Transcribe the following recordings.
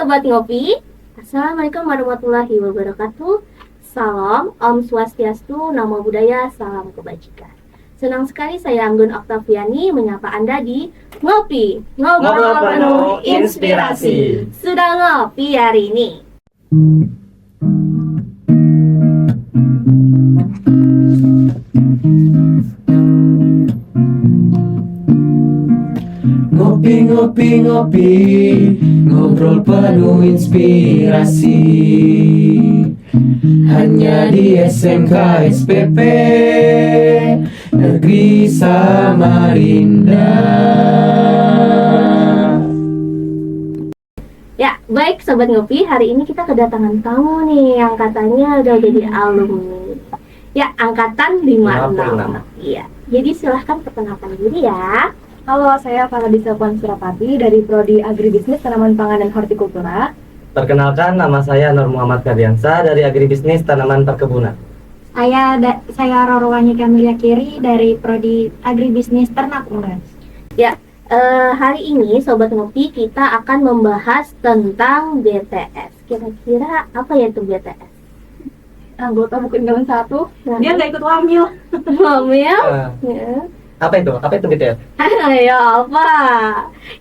Sobat Ngopi, Assalamualaikum warahmatullahi wabarakatuh. Salam, Om Swastiastu, Namo Buddhaya, Salam Kebajikan. Senang sekali saya Anggun Oktaviani menyapa Anda di Ngopi, Ngobrol Penuh Inspirasi. Sudah ngopi hari ini? Ngopi, ngopi, ngopi, ngobrol penuh inspirasi. Hanya di SMK SPP Negeri Samarinda. Ya, baik Sobat Ngopi, hari ini kita kedatangan tamu nih yang katanya udah jadi alumni. Ya, angkatan 56. Iya, jadi silahkan perkenalkan diri ya. Halo, saya Faradisa Puan Surapati dari Prodi Agribisnis Tanaman Pangan dan Hortikultura. Perkenalkan, nama saya Nur Muhammad Kardiansa dari Agribisnis Tanaman Perkebunan. Saya Rorwani Kamilia Kiri dari Prodi Agribisnis Ternak Unggas. Ya, hari ini Sobat Ngopi kita akan membahas tentang BTS. Kira-kira apa ya itu BTS? Anggota buku Inggalan 1. Nah. Dia nggak ikut wamil. Ngomel? Eh, Ya. Apa itu BTS? Ya apa?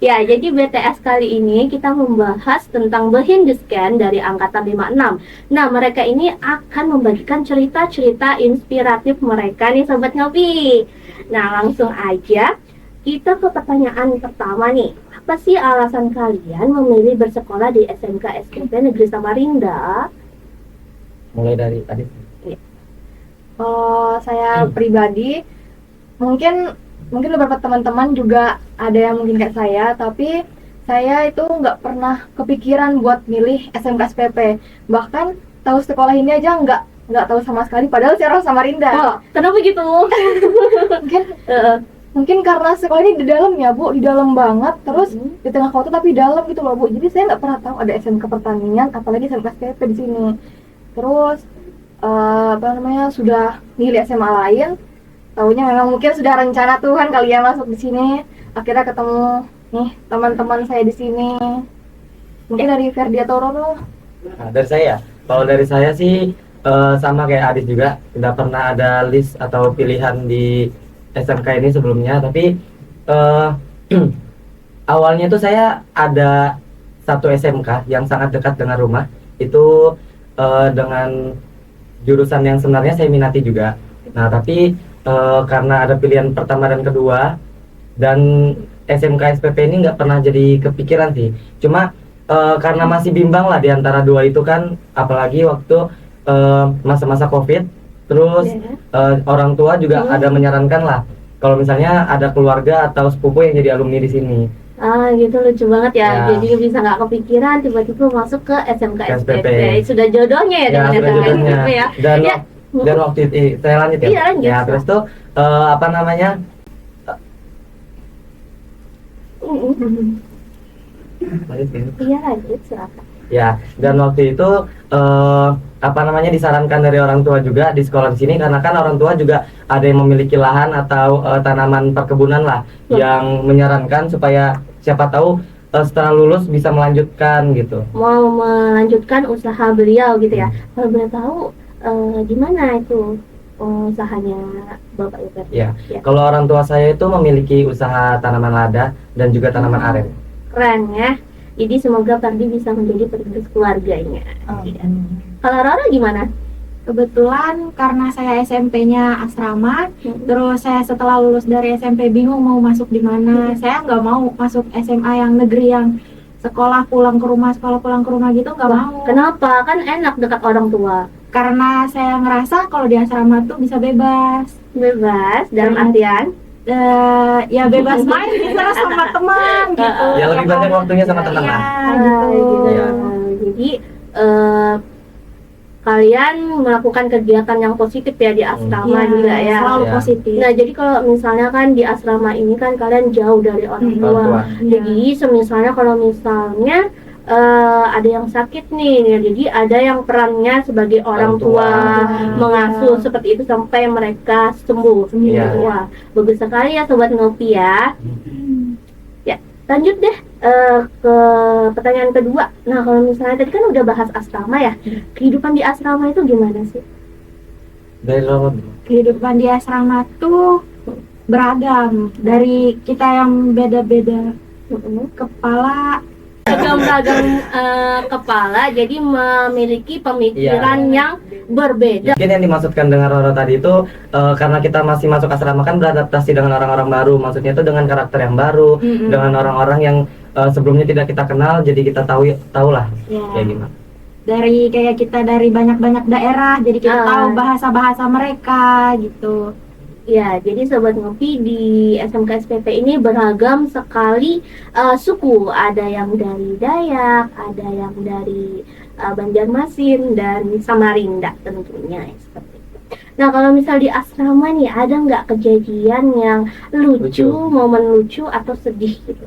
Ya, jadi BTS kali ini kita membahas tentang Behind the Scan dari angkatan 56. Nah, mereka ini akan membagikan cerita-cerita inspiratif mereka nih Sobat Ngopi. Nah, langsung aja kita ke pertanyaan pertama nih. Apa sih alasan kalian memilih bersekolah di SMK SPP Negeri Samarinda? Mulai dari tadi. Kalau saya pribadi, mungkin beberapa teman-teman juga ada yang mungkin kayak saya, tapi saya itu nggak pernah kepikiran buat milih SMK SPP. Bahkan tahu sekolah ini aja nggak tahu sama sekali. Padahal saya orang Samarinda. Oh, kenapa gitu? Mungkin karena sekolah ini di dalam ya Bu, di dalam banget, terus di tengah kota tapi dalam gitu loh Bu. Jadi saya nggak pernah tahu ada SMK pertanian, apalagi SMK SPP di sini. Terus sudah milih SMA lain, taunya memang mungkin sudah rencana Tuhan kali ya masuk di sini. Akhirnya ketemu nih teman-teman saya di sini. Mungkin dari Ferdi atau Roro. Nah, dari saya, kalau dari saya sih sama kayak Adis juga, tidak pernah ada list atau pilihan di SMK ini sebelumnya. Tapi awalnya tuh saya ada satu SMK yang sangat dekat dengan rumah. Itu dengan jurusan yang sebenarnya saya minati juga. Nah, tapi karena ada pilihan pertama dan kedua, dan SMK SPP ini nggak pernah jadi kepikiran sih. Cuma karena masih bimbang lah di antara dua itu kan, apalagi waktu masa-masa COVID. Terus orang tua juga ada menyarankan lah kalau misalnya ada keluarga atau sepupu yang jadi alumni di sini. Ah, gitu, lucu banget ya. Ya. Jadi bisa nggak kepikiran tiba-tiba masuk ke SMK SPP. SPP. Sudah jodohnya ya dengan sudah SMK jodohnya. SPP ya. Dan dan waktu itu saya lanjut ya. Iya, lanjut. Ya, terus tuh lanjut ya. Iya, lanjut silakan. Ya, dan waktu itu disarankan dari orang tua juga di sekolah di sini, karena kan orang tua juga ada yang memiliki lahan atau tanaman perkebunan lah, yang menyarankan supaya siapa tahu setelah lulus bisa melanjutkan gitu. Mau melanjutkan usaha beliau gitu ya. Kalau boleh tahu di mana itu usahanya Bapak Ibu? Ya. Kalau orang tua saya itu memiliki usaha tanaman lada dan juga tanaman aren. Keren ya. Jadi semoga Fardi bisa menjadi penerus keluarganya. Iya. Kalau Roro gimana? Kebetulan karena saya SMP-nya asrama, terus saya setelah lulus dari SMP bingung mau masuk di mana. Saya nggak mau masuk SMA yang negeri yang sekolah pulang ke rumah gitu, nggak mau. Kenapa? Kan enak dekat orang tua. Karena saya ngerasa kalau di asrama tuh bisa bebas. Bebas dalam artian Ya bebas main bisa sama teman gitu. Ya lebih banyak waktunya sama teman lah. Gitu. Iya. Jadi kalian melakukan kegiatan yang positif ya di asrama juga ya. Selalu Ya. positif. Nah, jadi kalau misalnya kan di asrama ini kan kalian jauh dari orang tua. Orang tua. Jadi semisalnya kalau misalnya ada yang sakit nih, ya, jadi ada yang perannya sebagai orang tua mengasuh seperti itu sampai mereka sembuh. Iya. Wah, bagus sekali ya Sobat Ngopi ya. Ya, lanjut deh. ke pertanyaan kedua. Nah, kalau misalnya tadi kan udah bahas asrama ya, kehidupan di asrama itu gimana sih? Dari lo Kehidupan di asrama tuh beragam, dari kita yang beda-beda kepala. Beragam kepala, jadi memiliki pemikiran yang berbeda. mungkin yang dimaksudkan dengan Roro tadi itu karena kita masih masuk asrama kan beradaptasi dengan orang-orang baru, maksudnya itu dengan karakter yang baru, dengan orang-orang yang sebelumnya tidak kita kenal, jadi kita tahu lah Ya. kayak gimana. Dari kayak kita dari banyak-banyak daerah, jadi kita tahu bahasa-bahasa mereka gitu. Ya, jadi Sobat Ngopi di SMK SPP ini beragam sekali suku. Ada yang dari Dayak, ada yang dari Banjarmasin, dan Samarinda tentunya seperti itu. Nah, kalau misal di asrama nih, ada nggak kejadian yang lucu, momen lucu atau sedih gitu?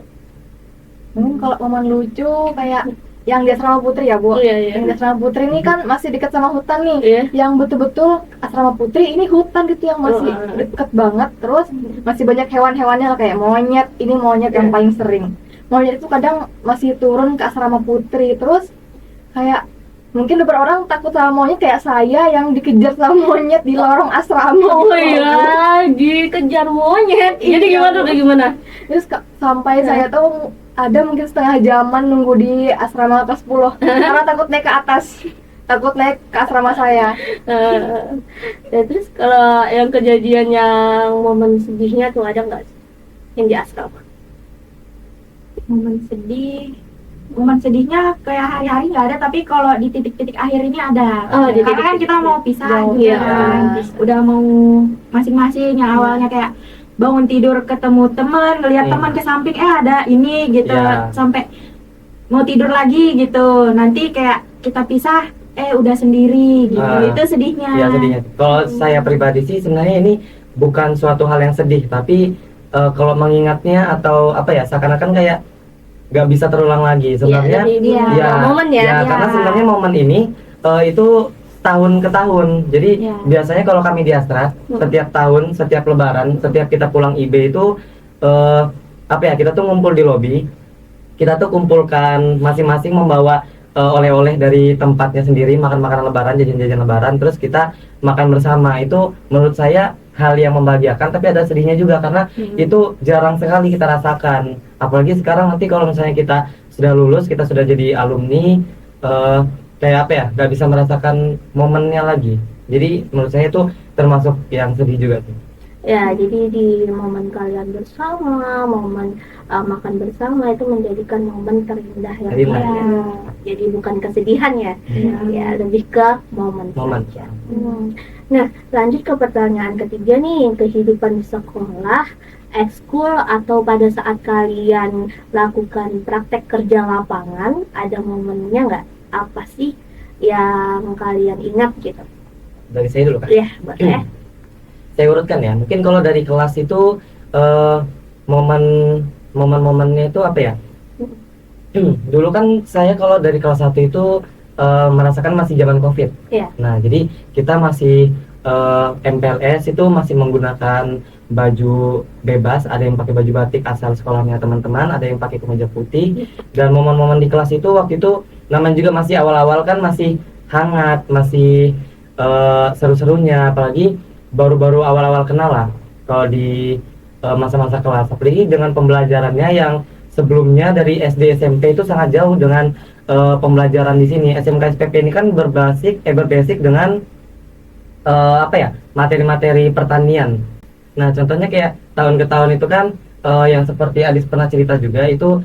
Kalau momen lucu kayak yang di asrama putri ya, Bu. Iya. Yang di asrama putri ini kan masih dekat sama hutan nih. Iya. Yang betul-betul asrama putri ini hutan gitu yang masih deket banget. Terus masih banyak hewan-hewannya lah, kayak monyet. Ini monyet yang paling sering. Monyet itu kadang masih turun ke asrama putri. Terus kayak mungkin beberapa orang takut sama monyet kayak saya yang dikejar sama monyet di lorong asrama. Oh iya, dikejar monyet. Jadi gimana? Terus sampai saya tuh ada mungkin setengah jaman nunggu di asrama kelas 10 karena takut naik ke atas, takut naik ke asrama saya. Ya, terus kalau yang kejadian yang momen sedihnya tuh ada nggak sih yang di asrama? Momen sedihnya kayak hari-hari nggak ada, tapi kalau di titik-titik akhir ini ada. Oh, di Karena kan titik-titik kita mau pisah jauh, gitu ya. kan. Udah mau masing-masing, yang awalnya kayak bangun tidur ketemu teman, ngelihat teman ke samping ada ini gitu, Iya. sampai mau tidur lagi gitu. Nanti kayak kita pisah, udah sendiri gitu. Itu sedihnya. Iya, sedihnya. Kalau saya pribadi sih sebenarnya ini bukan suatu hal yang sedih, tapi kalau mengingatnya atau apa ya, seakan-akan kayak nggak bisa terulang lagi sebenarnya. Momen ya. Karena sebenarnya momen ini itu tahun ke tahun. Jadi biasanya kalau kami di Astra setiap tahun, setiap lebaran, setiap kita pulang IB itu kita tuh ngumpul di lobi. Kita tuh kumpulkan masing-masing membawa oleh-oleh dari tempatnya sendiri, makan makanan lebaran, jajan-jajan lebaran, terus kita makan bersama. Itu menurut saya hal yang membahagiakan, tapi ada sedihnya juga karena itu jarang sekali kita rasakan. Apalagi sekarang nanti kalau misalnya kita sudah lulus, kita sudah jadi alumni, nggak bisa merasakan momennya lagi. Jadi menurut saya itu termasuk yang sedih juga tuh. Ya, jadi di momen kalian bersama, momen makan bersama itu menjadikan momen terindah ya. Jadi bukan kesedihan ya. Ya, lebih ke momen saja. Nah, lanjut ke pertanyaan ketiga nih, kehidupan di sekolah, ekskul atau pada saat kalian lakukan praktek kerja lapangan, ada momennya nggak? Apa sih yang kalian ingat gitu? Dari saya dulu kan? Iya, boleh. Saya urutkan ya. Mungkin kalau dari kelas itu momen-momennya itu apa ya? Dulu kan saya kalau dari kelas 1 itu merasakan masih zaman Covid. Iya. Nah, jadi kita masih MPLS itu masih menggunakan baju bebas, ada yang pakai baju batik asal sekolahnya teman-teman, ada yang pakai kemeja putih. Dan momen-momen di kelas itu waktu itu namanya juga masih awal-awal kan, masih hangat, masih seru-serunya, apalagi baru-baru awal-awal kenal lah kalau di masa-masa kelas, apalagi dengan pembelajarannya yang sebelumnya dari SD SMP itu sangat jauh dengan pembelajaran di sini. SMK SPP ini kan berbasic dengan materi-materi pertanian. Nah, contohnya kayak tahun ke tahun itu kan yang seperti Adis pernah cerita juga itu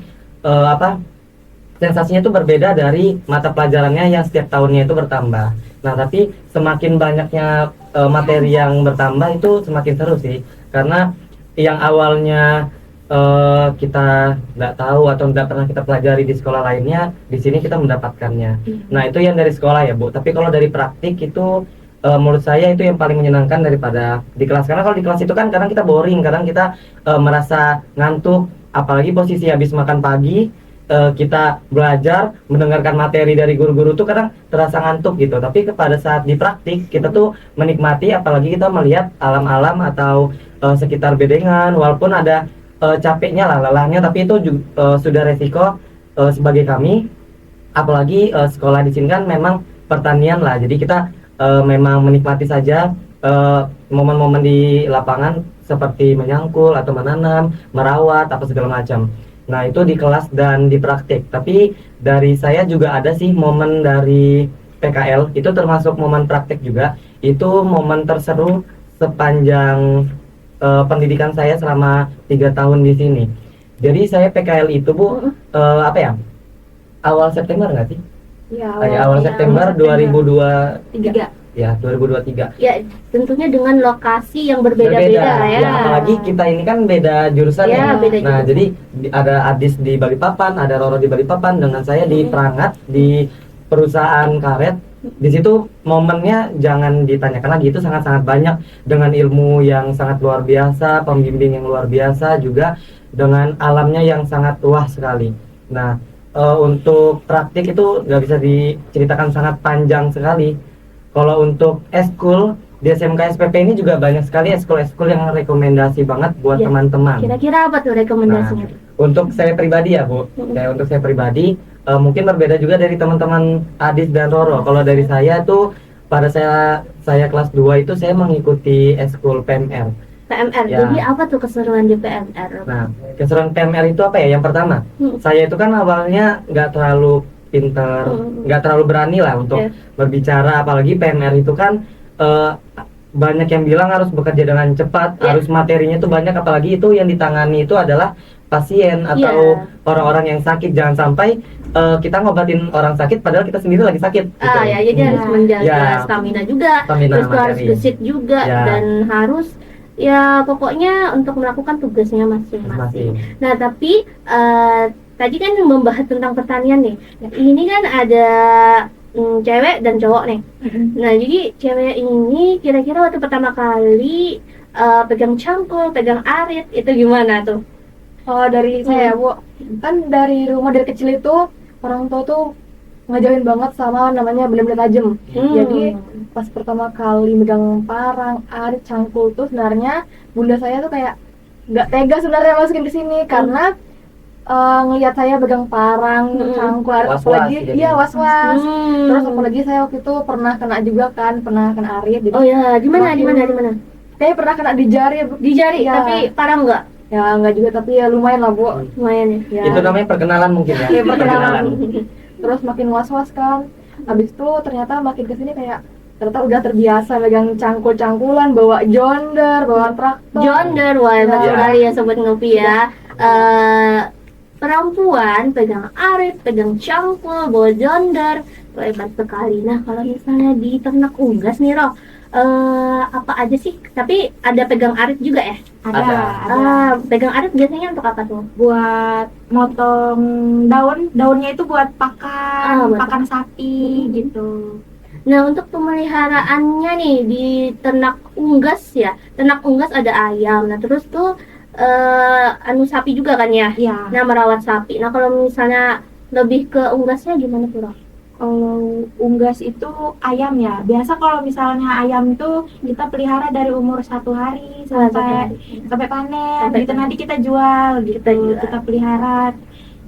sensasinya itu berbeda dari mata pelajarannya yang setiap tahunnya itu bertambah. Nah, tapi semakin banyaknya materi yang bertambah itu semakin seru sih, karena yang awalnya kita nggak tahu atau nggak pernah kita pelajari di sekolah lainnya, di sini kita mendapatkannya. Nah, itu yang dari sekolah ya, Bu. Tapi kalau dari praktik itu menurut saya itu yang paling menyenangkan daripada di kelas. Karena kalau di kelas itu kan kadang kita boring, kadang kita merasa ngantuk, apalagi posisi habis makan pagi. Kita belajar mendengarkan materi dari guru-guru tuh kadang terasa ngantuk gitu, tapi pada saat di praktik kita tuh menikmati, apalagi kita melihat alam-alam atau sekitar bedengan, walaupun ada capeknya lah, lelahnya, tapi itu juga sudah resiko sebagai kami, apalagi sekolah di sini kan memang pertanian lah, jadi kita memang menikmati saja momen-momen di lapangan seperti menyangkul atau menanam, merawat apa segala macam. Nah itu di kelas dan di praktik. Tapi dari saya juga ada sih momen dari PKL, itu termasuk momen praktik juga. Itu momen terseru sepanjang pendidikan saya selama 3 tahun di sini. Jadi saya PKL itu Bu, apa ya? Awal September nggak sih? Ya, Awal September 2023. 3. Ya, 2023. Ya, tentunya dengan lokasi yang berbeda-beda lah ya. Ya, apalagi kita ini kan beda jurusan Ya, ya. beda Nah, jurusan. jadi ada Adis di Balikpapan, ada Roro di Balikpapan, dengan saya di Prangat di perusahaan karet. Di situ momennya jangan ditanyakan lagi, itu sangat-sangat banyak dengan ilmu yang sangat luar biasa, pembimbing yang luar biasa, juga dengan alamnya yang sangat wah sekali. Nah, untuk praktik itu nggak bisa diceritakan, sangat panjang sekali. Kalau untuk eskul di SMK SPP ini juga banyak sekali eskul-eskul yang rekomendasi banget buat Ya, teman-teman. Kira-kira apa tuh rekomendasinya? Untuk saya pribadi ya Bu, kayak untuk saya pribadi mungkin berbeda juga dari teman-teman Adis dan Roro. Kalau dari saya tuh pada saya kelas 2 itu saya mengikuti eskul PMR. PMR. Ya. Jadi apa tuh keseruan di PMR? Nah, keseruan PMR itu apa ya? Yang pertama, saya itu kan awalnya nggak terlalu pinter, nggak terlalu berani lah untuk Ya. berbicara, apalagi PMR itu kan banyak yang bilang harus bekerja dengan cepat, Ya. harus materinya tuh banyak, apalagi itu yang ditangani itu adalah pasien atau orang-orang yang sakit. Jangan sampai kita ngobatin orang sakit padahal kita sendiri lagi sakit. Gitu. Ya, jadi harus menjaga Ya. stamina juga, Stamina terus tuh harus materi. gesit juga, Ya. dan harus ya pokoknya untuk melakukan tugasnya masing-masing. Masing. Nah, tapi tadi kan membahas tentang pertanian nih. Nah, ini kan ada cewek dan cowok nih. Nah, jadi cewek ini kira-kira waktu pertama kali pegang cangkul, pegang arit, itu gimana tuh? Kalau dari saya Bu, kan dari rumah dari kecil itu orang tua tuh ngajarin banget sama namanya benda-benda tajam. Jadi pas pertama kali megang parang, arit, cangkul tuh sebenarnya bunda saya tuh kayak nggak tega sebenarnya masukin ke sini karena ngelihat saya pegang parang, cangkul, arit, Was-was apalagi jadi. iya was-was. Hmm. Terus apalagi saya waktu itu pernah kena juga kan, pernah kena arit. Jadi Oh ya, di mana? kayaknya pernah kena di jari Bu. Di jari, Ya. tapi parah nggak? Ya nggak juga tapi ya lumayan lah Bu. Lumayan ya. Ya. Itu namanya perkenalan mungkin ya. Iya, perkenalan. Terus makin was-was kan. Habis itu ternyata makin kesini kayak ternyata udah terbiasa megang cangkul-cangkulan, bawa jonder, bawa traktor. Jonder, wah hebat Ya. sekali ya sobat ngopi ya. Perempuan pegang arit, pegang cangkul, bawa jonder, wah hebat sekali. Nah, kalau misalnya di ternak unggas nih Roh, apa aja sih? Tapi ada pegang arit juga ya? Ada. Pegang arit biasanya untuk apa tuh? Buat motong daunnya itu buat pakan, buat pakan sapi gitu. Nah, untuk pemeliharaannya nih di ternak unggas ya. Ternak unggas ada ayam. Nah, terus tuh sapi juga kan ya? Iya. Nah, merawat sapi. Nah, kalau misalnya lebih ke unggasnya gimana tuh, Roh? Kalau unggas itu ayam ya. Biasa kalau misalnya ayam itu kita pelihara dari umur 1 hari sampai panen. Sampai Gitu panen. nanti kita jual gitu. Kita jual. Kita pelihara.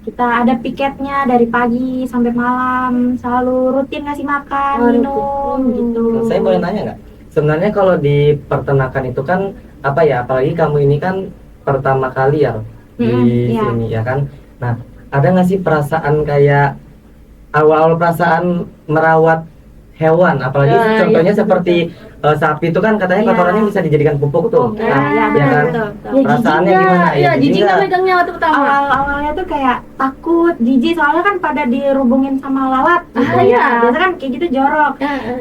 Kita ada piketnya dari pagi sampai malam. Selalu rutin ngasih makan, Oh, minum rutin. gitu. Saya boleh nanya nggak? Sebenarnya kalau di peternakan itu kan apa ya? Apalagi kamu ini kan pertama kali ya di Iya. sini ya kan. Nah, ada nggak sih perasaan kayak awal-awal perasaan merawat hewan? Apalagi Ah, contohnya iya, seperti sapi itu kan katanya Iya. kotorannya bisa dijadikan pupuk tuh. Ya, Nah, ya, ya betul, kan? betul. Ya, Perasaannya jijik gimana? nggak? Ya, Ya, jijik jijik nggak nggak? megangnya waktu pertama? Awalnya tuh kayak takut, jijik soalnya kan pada dirubungin sama lalat gitu Ah, ya. iya. Biasa kan kayak gitu jorok.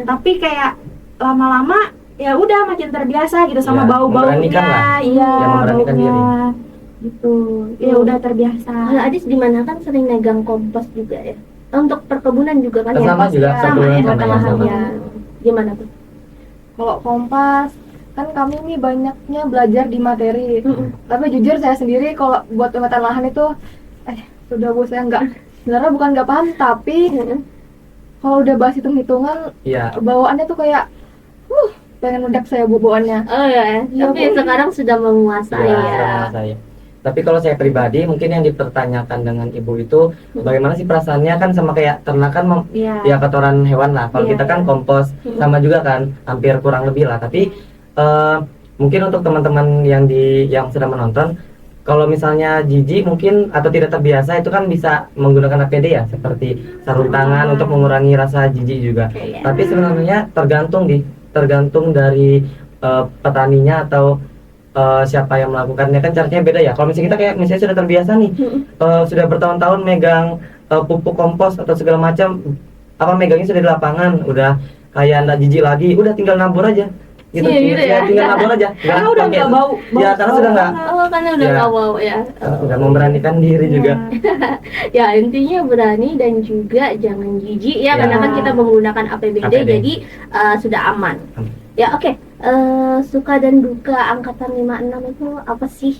Tapi kayak lama-lama ya udah makin terbiasa gitu sama Ya, bau-baunya. memberanikan lah. Iya, Ya, memberanikan baunya. diri. Gitu. Ya udah terbiasa. Kalau Adis di mana kan sering megang kompos juga ya? Untuk perkebunan juga kan ya? Sama juga, Sama perkebunan ya, sama ya, lahan sama. ya. Gimana tuh? Kalau kompas kan kami ini banyaknya belajar di materi. Tapi jujur saya sendiri kalau buat pemetaan lahan itu sudah Bu, saya sebenarnya bukan nggak paham, tapi kalau udah bahas hitung-hitungan Iya. bawaannya tuh kayak pengen meledak saya Bu bawaannya. Oh ya, Iya, tapi Bu. sekarang sudah menguasai Iya, ya. sama saya. Tapi kalau saya pribadi mungkin yang dipertanyakan dengan ibu itu bagaimana sih perasaannya, kan sama kayak ternak kan Iya. ya kotoran hewan lah. Kalau Iya. kita kan kompos sama juga kan, hampir kurang lebih lah. Tapi mungkin untuk teman-teman yang sedang menonton, kalau misalnya jijik mungkin atau tidak terbiasa itu kan bisa menggunakan APD ya, seperti sarung tangan untuk mengurangi rasa jijik juga. Iya. Tapi sebenarnya tergantung dari petaninya atau siapa yang melakukannya, kan caranya beda ya. Kalau misalnya kita kayak misalnya sudah terbiasa nih, sudah bertahun-tahun megang pupuk kompos atau segala macam, apa megangnya sudah di lapangan, udah kayak ndak jijik lagi, udah tinggal nabur aja. Gitu, Iya, gitu ya. tinggal nabur aja. Karena udah pakai- nggak bau. Ya, karena sudah nggak Oh, karena udah Ya. nggak mau ya. udah memberanikan diri juga. Ya, intinya berani dan juga jangan jijik ya, Ya. karena kan kita menggunakan APBD, APD. jadi sudah aman. Aman. Ya, oke. Suka dan duka angkatan 56 itu apa sih?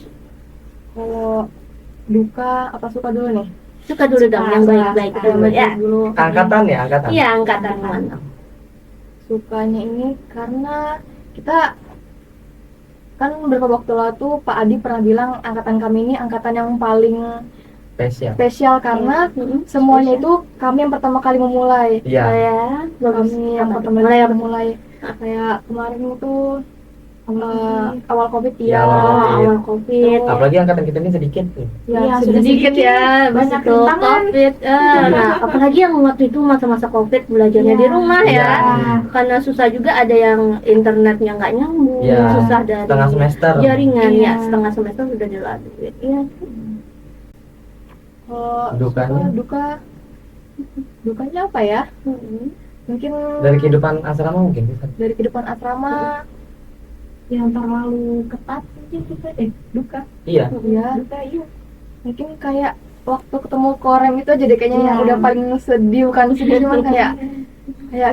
Kalau duka apa suka dulu nih? Suka dulu dong, yang baik-baik dulu ya. Dulu. Angkatan ya, angkatan. Iya, angkatan 56. Sukanya ini karena kita kan beberapa waktu lalu tuh Pak Adi pernah bilang angkatan kami ini angkatan yang paling Spesial. spesial karena Mm-mm. semuanya itu kami yang pertama kali memulai. Iya. Ya, bagus. Kami yang Apa pertama tuh? Mulai kali apa? memulai. Kayak kemarin itu awal Covid Ya, ya. awal Oh, Covid. awal Covid. Apalagi angkatan kita ini sedikit nih. Iya, Ya, sudah Sedikit ya, banyak begitu rintangan. Covid. Nah, apalagi yang waktu itu masa-masa Covid belajarnya Iya. di rumah ya. Iya. Karena susah juga, ada yang internetnya nggak nyambung, Iya. susah dari Setengah semester. jaringan Iya. ya, setengah semester sudah dilaluin. Iya. Kalau Dukanya? dukanya apa ya? Mungkin Dari kehidupan asrama mungkin bisa. dari kehidupan asrama yang terlalu ketat mungkin kita duka. Iya. ya. Duka iya. Mungkin kayak waktu ketemu Korem itu aja deh kayaknya yang Iya. udah paling sedih, bukan sedih cuman kayak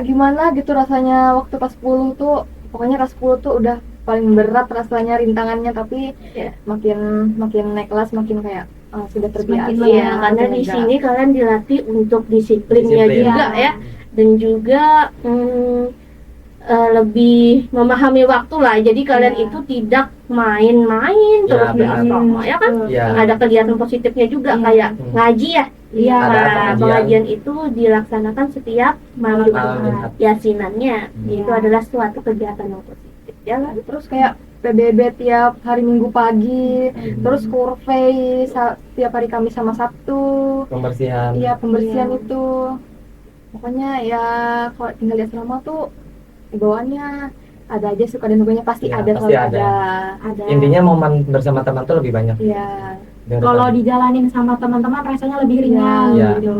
gimana gitu rasanya waktu kelas 10 tuh, pokoknya kelas 10 tuh udah paling berat rasanya rintangannya, tapi Iya. makin naik kelas makin kayak sudah terbiasa. Semakin Iya, karena udah di enggak. sini kalian dilatih untuk disiplinnya Disiplin. juga ya, dan juga lebih memahami waktu lah. Jadi kalian Iya. itu tidak main-main terus di benar. asrama ya kan. Iya. Ada kegiatan positifnya juga, Iya. kayak ngaji ya. Iya. Ada Nah, pengajian. pengajian itu dilaksanakan setiap malam Malam Jumat. Jumat. Yasinannya Iya. itu adalah suatu kegiatan yang positif ya kan? Terus kayak PBB tiap hari Minggu pagi, terus survei tiap hari Kamis sama Sabtu. Pembersihan. Iya, pembersihan Iya. itu. Pokoknya ya kalau tinggal di asrama tuh bawaannya ada aja suka dan dukanya, pasti Iya, ada, pasti selalu ada. Ada. Intinya momen bersama teman tuh lebih banyak. Iya. Kalau dijalanin sama teman-teman rasanya lebih ringan Iya. gitu.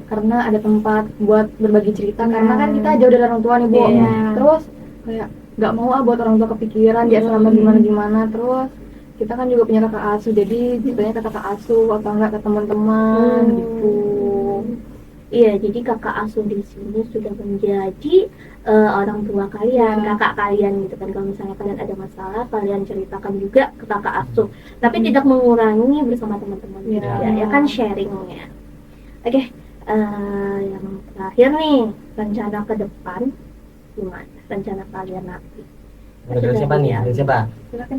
Karena ada tempat buat berbagi cerita, Iya. karena kan kita jauh dari orang tua nih, Bu. Iya. Terus kayak nggak mau buat orang tua kepikiran di asrama gimana, terus kita kan juga punya kakak asuh, jadi ceritanya ke kakak asuh atau enggak ke teman-teman gitu. Iya, jadi kakak asuh di sini sudah menjadi orang tua kalian, Iya. kakak kalian gitu kan. Kalau misalnya kalian ada masalah, kalian ceritakan juga ke kakak asuh, tapi tidak mengurangi bersama teman-teman Iya. juga, ya kan, sharingnya. Oke, yang terakhir nih, rencana ke depan gimana? Rencana kalian nanti? Dari siapa nih? Dari siapa?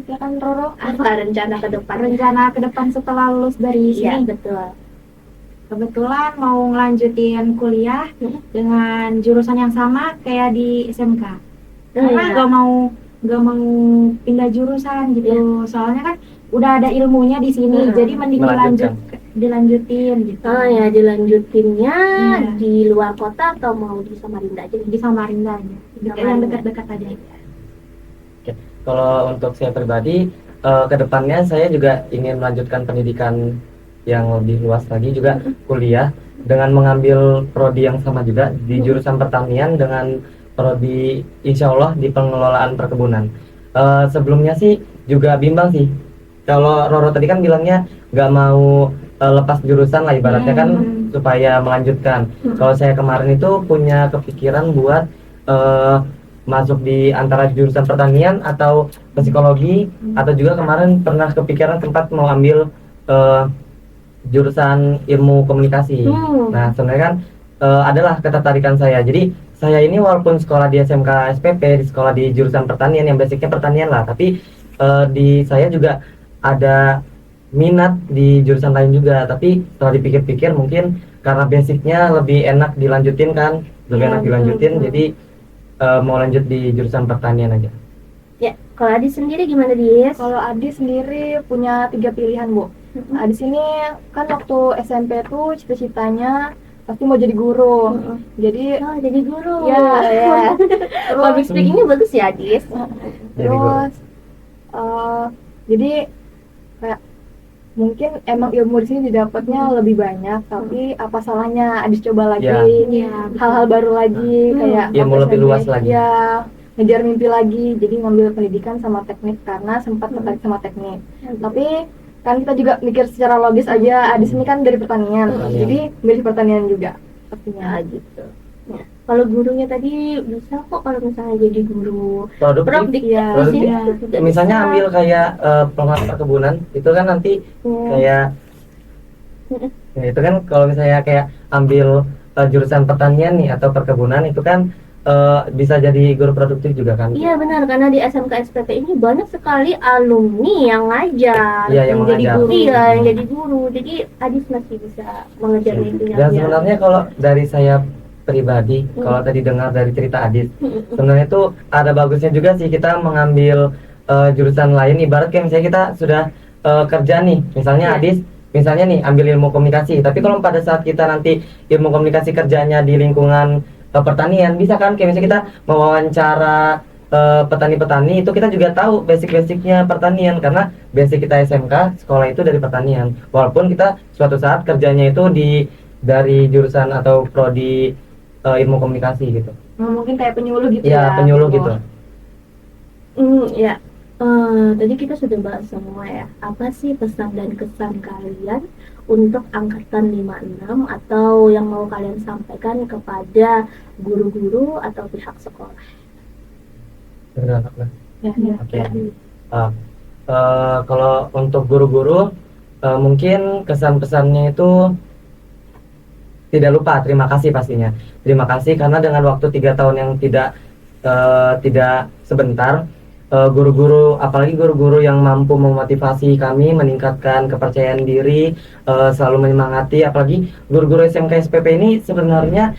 Silakan Roro. Apa rencana ke depan? Rencana ke depan setelah lulus dari Iya, sini, betul. kebetulan mau ngelanjutin kuliah dengan jurusan yang sama kayak di SMK. Karena Iya. nggak mau pindah jurusan gitu. Soalnya kan udah ada ilmunya di sini, Hmm. jadi mending dilanjutin gitu. Oh ya, dilanjutinnya Iya. di luar kota atau mau di Samarinda aja? Di Samarinda aja. Yang dekat-dekat aja. Kalau untuk saya pribadi, kedepannya saya juga ingin melanjutkan pendidikan yang lebih luas lagi, juga kuliah dengan mengambil prodi yang sama juga di jurusan pertanian dengan prodi insya Allah di pengelolaan perkebunan. Sebelumnya sih juga bimbang sih. Kalau Roro tadi kan bilangnya nggak mau lepas jurusan lah ibaratnya kan, supaya melanjutkan. Kalau saya kemarin itu punya kepikiran buat masuk di antara jurusan pertanian atau psikologi, atau juga kemarin pernah kepikiran tempat mau ambil jurusan ilmu komunikasi. Nah sebenarnya kan adalah ketertarikan saya. Jadi saya ini walaupun sekolah di SMK SPP, di sekolah di jurusan pertanian yang basicnya pertanian lah, tapi di saya juga ada minat di jurusan lain juga, tapi setelah dipikir-pikir mungkin karena basicnya lebih enak dilanjutin kan, lebih Iya, enak betul, dilanjutin, betul. jadi mau lanjut di jurusan pertanian aja. Ya, kalau Adi sendiri gimana, Dis? Kalau Adi sendiri punya 3 pilihan, Bu. Nah, di sini kan waktu SMP tuh cita-citanya pasti mau jadi guru. Mm-mm. Jadi Oh, jadi guru. Ya. ya. terus Public speakingnya bagus ya, Dis? Jadi guru. terus jadi kayak mungkin emang ilmu di sini didapatnya lebih banyak, tapi apa salahnya Adis coba lagi Ya. Iya, hal-hal baru lagi kayak Ilmu waktu lebih SMP, luas lagi. ya ngejar mimpi lagi, jadi ngambil pendidikan sama teknik karena sempat tertarik sama teknik. Tapi kan kita juga mikir secara logis aja, Adis ini kan dari pertanian, Pertanian. jadi milih pertanian juga Ya, pastinya. gitu. Ya. Kalau gurunya tadi bisa kok kalau misalnya jadi guru Produktif. produktif Iya. di sini Iya. juga Misalnya bisa. ambil kayak pengelolaan perkebunan, itu kan nanti Ya. kayak ya, itu kan kalau misalnya kayak ambil jurusan pertanian nih atau perkebunan, itu kan bisa jadi guru produktif juga kan. Iya benar, karena di SMK SPP ini banyak sekali alumni yang ngajar, Iya, yang jadi mengajar. guru, iya, yang jadi guru. Jadi Adis masih bisa mengejar mimpinya. Dan dia. sebenarnya kalau dari saya pribadi, kalau tadi dengar dari cerita Adis, sebenarnya itu ada bagusnya juga sih kita mengambil jurusan lain. Ibarat kayak misalnya kita sudah kerja nih, misalnya Iya. Adis, misalnya nih ambil ilmu komunikasi. Tapi kalau pada saat kita nanti ilmu komunikasi kerjanya di lingkungan pertanian, bisa kan kayak misalnya kita mewawancara petani-petani, itu kita juga tahu basic-basicnya pertanian karena basic kita SMK sekolah itu dari pertanian. Walaupun kita suatu saat kerjanya itu dari jurusan atau prodi ilmu komunikasi gitu. Mungkin kayak penyuluh gitu Ya, ya. penyuluh gitu. Ya. Tadi kita sudah bahas semua ya. Apa sih pesan dan kesan kalian untuk angkatan 56 atau yang mau kalian sampaikan kepada guru-guru atau pihak sekolah? Benar. Ya, ya. Oke. Kalau untuk guru-guru, mungkin kesan-pesannya itu tidak lupa terima kasih pastinya. Terima kasih karena dengan waktu 3 tahun yang tidak sebentar, guru-guru, apalagi guru-guru yang mampu memotivasi kami, meningkatkan kepercayaan diri, selalu menyemangati. Apalagi guru-guru SMK SPP ini sebenarnya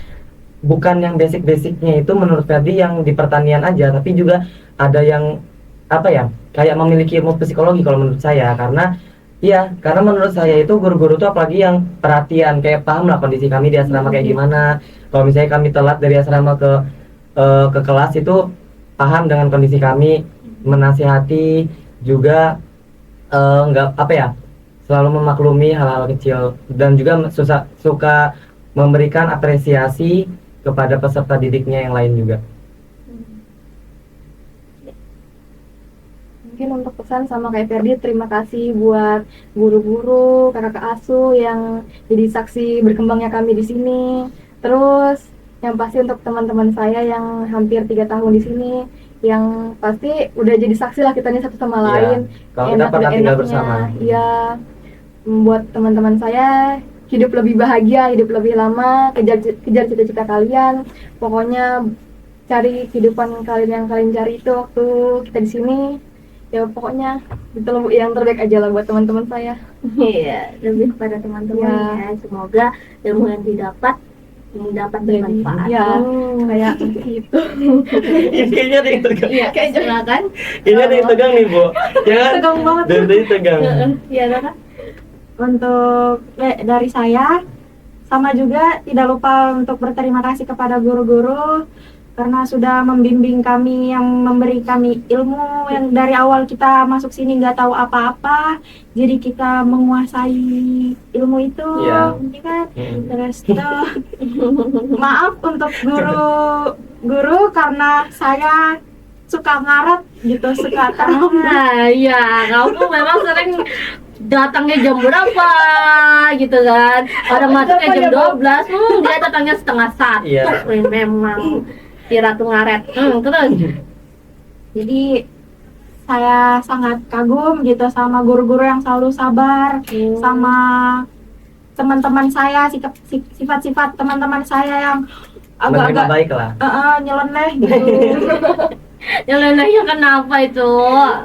bukan yang basic-basicnya itu menurut Ferdi yang di pertanian aja, tapi juga ada yang apa ya, kayak memiliki ilmu psikologi kalau menurut saya. Karena menurut saya itu guru-guru tuh apalagi yang perhatian, kayak paham lah kondisi kami di asrama kayak gimana. Kalau misalnya kami telat dari asrama ke kelas, itu paham dengan kondisi kami, menasihati juga, nggak apa ya, selalu memaklumi hal-hal kecil dan juga suka memberikan apresiasi kepada peserta didiknya yang lain juga. Mungkin untuk pesan sama kayak Ferdi, terima kasih buat guru-guru, kakak asuh yang jadi saksi berkembangnya kami di sini. Terus yang pasti untuk teman-teman saya yang hampir 3 tahun di sini, yang pasti udah jadi saksi lah kita nih satu sama Iya, lain. kalau kita pernah tinggal bersama. Ya, membuat teman-teman saya hidup lebih bahagia, hidup lebih lama, kejar cita-cita kalian. Pokoknya cari kehidupan kalian yang kalian cari itu waktu kita di sini. Ya pokoknya itu yang terbaik aja lah buat teman-teman saya. Iya, lebih kepada teman-teman Ya. ya. Semoga ilmu yang didapat mendapat bermanfaat. Ya, kayak gitu. Kayaknya ada yang tegang. Iya, silakan. Kayaknya ada yang tegang nih, Bu. Ya kan? Tegang banget. Dari tadi tegang. Iya, Kakak. Untuk dari saya, sama juga tidak lupa untuk berterima kasih kepada guru-guru karena sudah membimbing kami, yang memberi kami ilmu yang dari awal kita masuk sini nggak tahu apa-apa, jadi kita menguasai ilmu itu. Iya. Ya kan? Terus tuh, maaf untuk guru karena saya suka ngaret gitu, suka terlambat. Nah, iya, kamu memang sering datangnya jam berapa gitu kan. Orang masuknya jam 12, dia datangnya setengah 1. Iya. Memang si Ratu ngaret. Terus. Jadi saya sangat kagum gitu sama guru-guru yang selalu sabar, sama teman-teman saya, sifat-sifat teman-teman saya yang Menerima agak-agak baik lah. nyeleneh gitu. Nyelenehnya kenapa itu?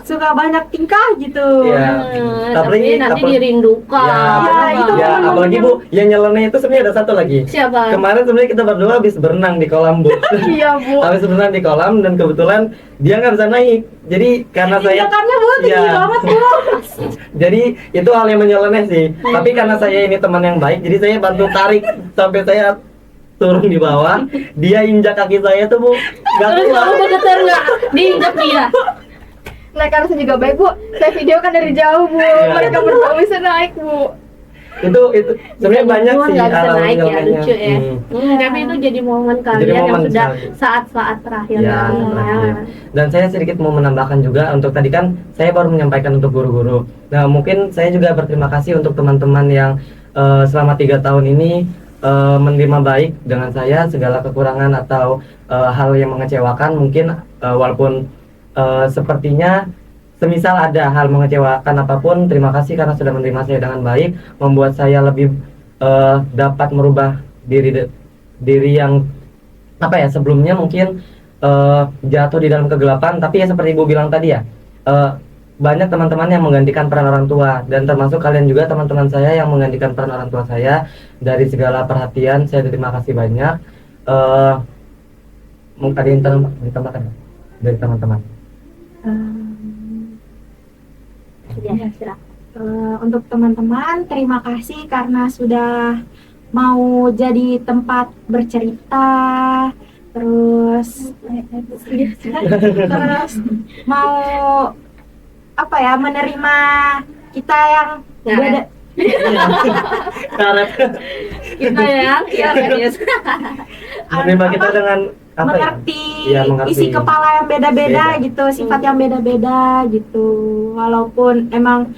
Suka banyak tingkah gitu. Iya. Tapi nanti dirindukan. Ya, itu ya, momen apalagi Bu, yang nyeleneh itu sebenarnya ada satu lagi. Siapa? Kemarin sebenarnya kita berdua habis berenang di kolam Bu. Iya, Bu. Habis berenang di kolam dan kebetulan dia nggak bisa naik. Jadi karena saya Tindakannya Bu tinggi Iya. banget Bu. Jadi itu hal yang menyeleneh sih. Tapi karena saya ini teman yang baik, jadi saya bantu tarik sampai saya turun di bawah. Dia injak kaki saya tuh Bu. Gak Terus keluar. kamu bergetar nggak? Diinjak dia. Nah, karena saya juga baik, Bu. Saya video kan dari jauh, Bu. Mereka berdua bisa naik, Bu. Itu sebenarnya banyak Pun sih nggak bisa hal naik ya, menyelenehnya. lucu ya. Tapi itu jadi momen kalian yang momen sudah sekali. saat-saat terakhir. Ya, kalian. terakhir. Dan saya sedikit mau menambahkan juga untuk tadi kan saya baru menyampaikan untuk guru-guru. Nah, mungkin saya juga berterima kasih untuk teman-teman yang selama 3 tahun ini menerima baik dengan saya segala kekurangan atau hal yang mengecewakan mungkin walaupun sepertinya semisal ada hal mengecewakan apapun, terima kasih karena sudah menerima saya dengan baik, membuat saya lebih dapat merubah diri yang apa ya sebelumnya mungkin jatuh di dalam kegelapan. Tapi ya seperti Ibu bilang tadi ya, banyak teman-teman yang menggantikan peran orang tua, dan termasuk kalian juga teman-teman saya yang menggantikan peran orang tua saya. Dari segala perhatian saya terima kasih banyak. Mungkin ada yang ditambahkan dari teman-teman. Ya, silakan. Untuk teman-teman, terima kasih karena sudah mau jadi tempat bercerita, terus mau apa ya, menerima kita yang beda. Karet Kita yang menerima kita dengan apa ya? mengerti Iya, mengerti. isi kepala yang beda-beda Beda. gitu, sifat yang beda-beda gitu. Walaupun emang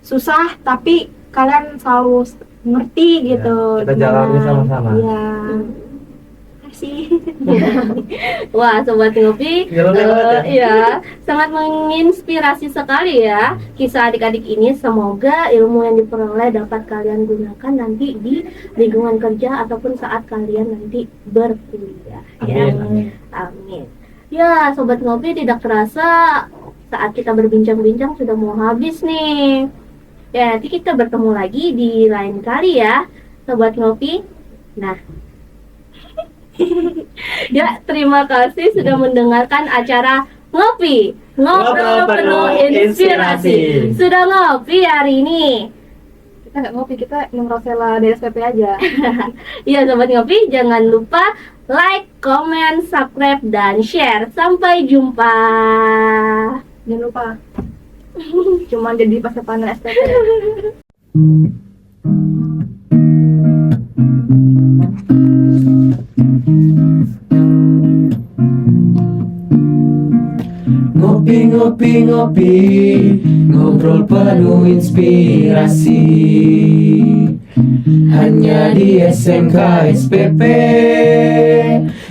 susah, tapi kalian selalu ngerti gitu. kita jalani sama-sama. Iya. Kasih. Wah, Sobat Ngopi, Nyeleneh banget ya. iya, sangat menginspirasi sekali ya kisah adik-adik ini. Semoga ilmu yang diperoleh dapat kalian gunakan nanti di lingkungan kerja ataupun saat kalian nanti berkuliah. Ya. Amin, amin. Amin. Ya, Sobat Ngopi, tidak terasa saat kita berbincang-bincang sudah mau habis nih. Ya, nanti kita bertemu lagi di lain kali ya, Sobat Ngopi. Nah, ya, terima kasih sudah mendengarkan acara Ngopi, Ngobrol Penuh Inspirasi. Sudah ngopi hari ini. Kita nggak ngopi, kita minum Rosella dari SPP aja. Ya, Sobat Ngopi, jangan lupa like, comment, subscribe, dan share. Sampai jumpa. Jangan lupa. Cuman jadi pas panen SPP. Ngopi, ngopi, ngopi, ngobrol penuh inspirasi. Hanya di SMK SPP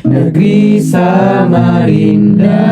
Negeri Samarinda.